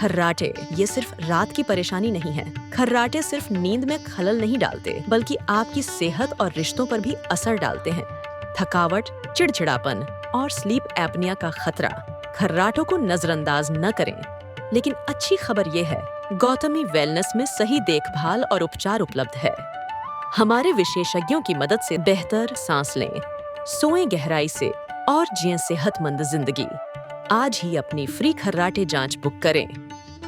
खर्राटे ये सिर्फ रात की परेशानी नहीं है। खर्राटे सिर्फ नींद में खलल नहीं डालते, बल्कि आपकी सेहत और रिश्तों पर भी असर डालते हैं। थकावट, चिड़चिड़ापन और स्लीप एपनिया का खतरा। खर्राटों को नजरअंदाज न करें। लेकिन अच्छी खबर ये है, गौतमी वेलनेस में सही देखभाल और उपचार उपलब्ध है। हमारे विशेषज्ञों की मदद से बेहतर सांस लें, सोएं गहराई से और जिएं सेहतमंद जिंदगी। आज ही अपनी फ्री खर्राटे जांच बुक करें।